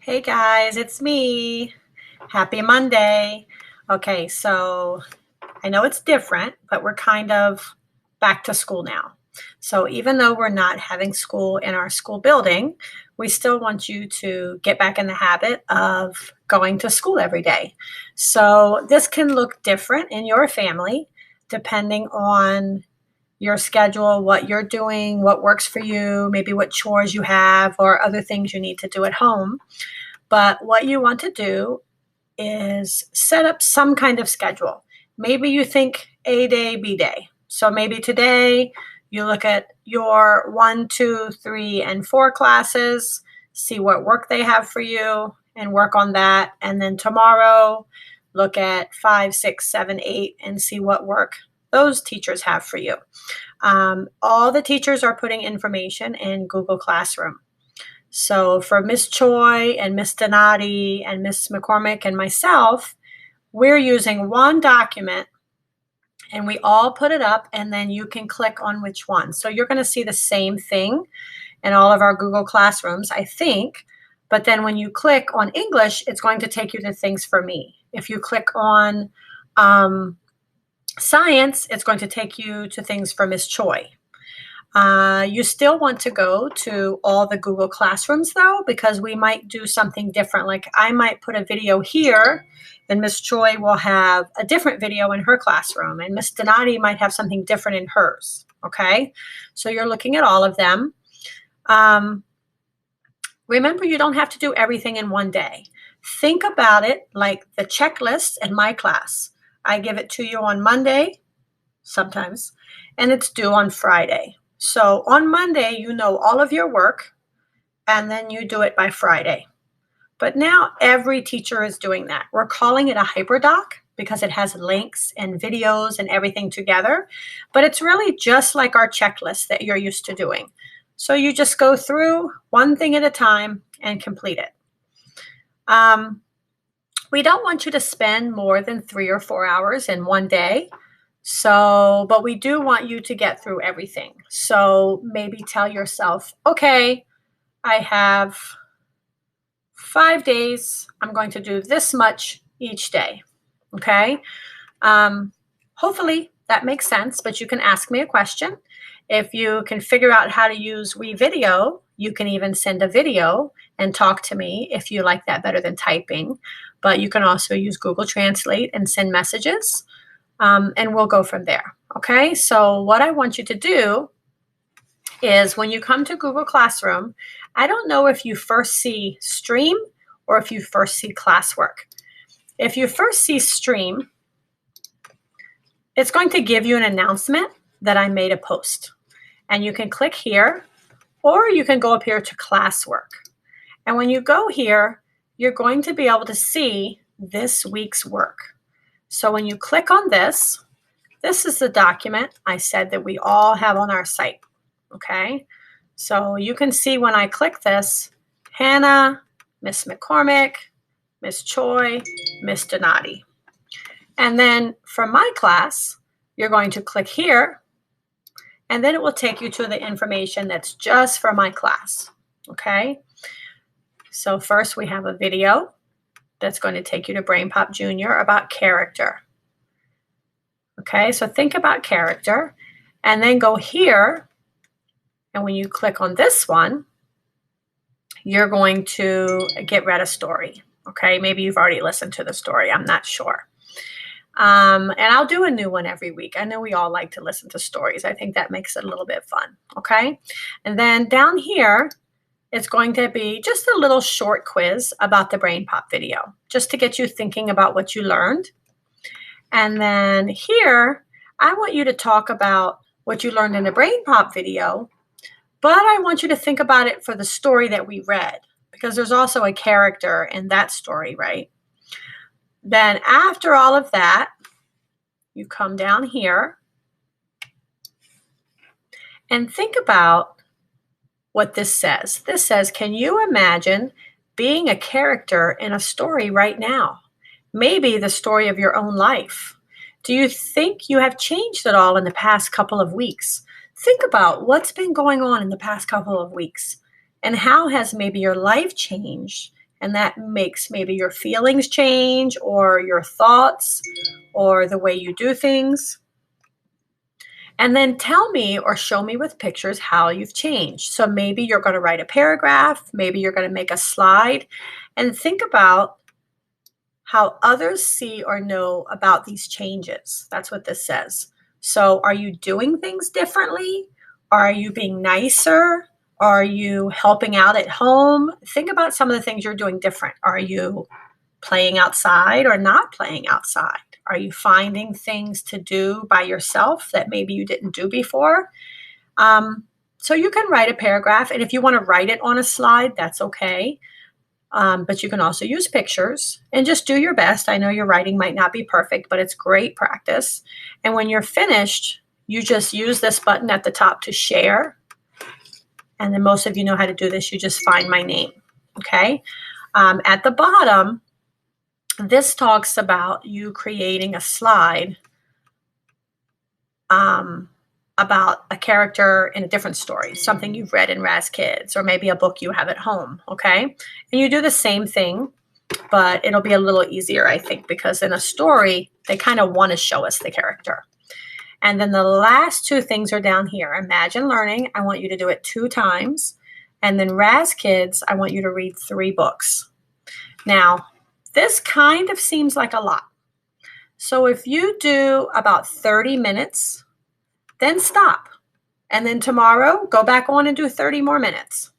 Hey guys, it's me. Happy Monday. Okay, so I know it's different, but we're kind of back to school now. So even though we're not having school in our school building, we still want you to get back in the habit of going to school every day. So this can look different in your family depending on your schedule, what you're doing, what works for you, maybe what chores you have, or other things you need to do at home. But what you want to do is set up some kind of schedule. Maybe you think A day, B day. So maybe today you look at your 1, 2, 3, and 4 classes, see what work they have for you, and work on that. And then tomorrow, look at 5, 6, 7, 8, and see what work those teachers have for you. All the teachers are putting information in Google Classroom. So for Miss Choi and Miss Donati and Miss McCormick and myself, we're using one document and we all put it up, and then you can click on which one. So you're going to see the same thing in all of our Google Classrooms, I think. But then when you click on English, it's going to take you to things for me. If you click on science, it's going to take you to things for Miss Choi. You still want to go to all the Google Classrooms though, because we might do something different. Like I might put a video here, and Miss Choi will have a different video in her classroom, and Miss Donati might have something different in hers. Okay, so you're looking at all of them. Remember, you don't have to do everything in one day. Think about it like the checklist in my class. I give it to you on Monday, sometimes, and it's due on Friday. So on Monday, you know all of your work, and then you do it by Friday. But now every teacher is doing that. We're calling it a hyperdoc because it has links and videos and everything together. But it's really just like our checklist that you're used to doing. So you just go through one thing at a time and complete it. We don't want you to spend more than 3 or 4 hours in one day. So, but we do want you to get through everything. So maybe tell yourself, okay, I have 5 days. I'm going to do this much each day. Okay. Hopefully that makes sense, but you can ask me a question. If you can figure out how to use WeVideo, you can even send a video and talk to me if you like that better than typing. But you can also use Google Translate and send messages. And we'll go from there. Okay, so what I want you to do is when you come to Google Classroom, I don't know if you first see Stream or if you first see Classwork. If you first see Stream, it's going to give you an announcement that I made a post. And you can click here, or you can go up here to Classwork. And when you go here, you're going to be able to see this week's work. So when you click on this, this is the document I said that we all have on our site, okay? So you can see when I click this, Hannah, Miss McCormick, Miss Choi, Miss Donati. And then for my class, you're going to click here, and then it will take you to the information that's just for my class, okay? So first we have a video that's going to take you to BrainPop Junior about character. Okay, so think about character, and then go here, and when you click on this one, you're going to get read a story. Okay, maybe you've already listened to the story, I'm not sure. And I'll do a new one every week. I know we all like to listen to stories. I think that makes it a little bit fun, okay? And then down here, it's going to be just a little short quiz about the BrainPop video, just to get you thinking about what you learned. And then here, I want you to talk about what you learned in the BrainPop video, but I want you to think about it for the story that we read, because there's also a character in that story, right? Then after all of that, you come down here and think about what this says. This says, can you imagine being a character in a story right now? Maybe the story of your own life. Do you think you have changed at all in the past couple of weeks? Think about what's been going on in the past couple of weeks, and how has maybe your life changed, And that makes maybe your feelings change or your thoughts or the way you do things. And then tell me or show me with pictures how you've changed. So maybe you're going to write a paragraph, maybe you're going to make a slide, and think about how others see or know about these changes. That's what this says. So are you doing things differently? Are you being nicer? Are you helping out at home? Think about some of the things you're doing different. Are you playing outside or not playing outside? Are you finding things to do by yourself that maybe you didn't do before? So you can write a paragraph, and if you want to write it on a slide, that's okay. But you can also use pictures and just do your best. I know your writing might not be perfect, but it's great practice. And when you're finished, you just use this button at the top to share. And then most of you know how to do this. You just find my name, okay? At the bottom, this talks about you creating a slide about a character in a different story, something you've read in Raz Kids, or maybe a book you have at home, okay? And you do the same thing, but it'll be a little easier, I think, because in a story, they kind of want to show us the character. And then the last two things are down here. Imagine Learning, I want you to do it 2 times. And then Raz Kids, I want you to read 3 books. Now, this kind of seems like a lot. So if you do about 30 minutes, then stop. And then tomorrow, go back on and do 30 more minutes.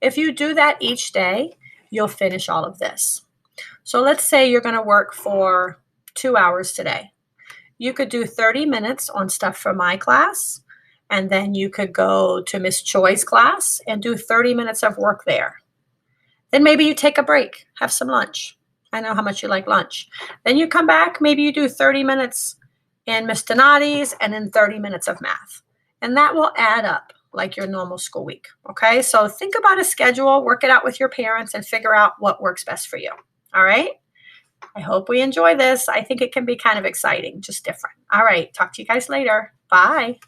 If you do that each day, you'll finish all of this. So let's say you're going to work for 2 hours today. You could do 30 minutes on stuff for my class, and then you could go to Miss Choi's class and do 30 minutes of work there. Then maybe you take a break, have some lunch. I know how much you like lunch. Then you come back, maybe you do 30 minutes in Miss Donati's and then 30 minutes of math. And that will add up like your normal school week, okay? So think about a schedule, work it out with your parents, and figure out what works best for you, all right? I hope we enjoy this. I think it can be kind of exciting, just different. All right, talk to you guys later. Bye.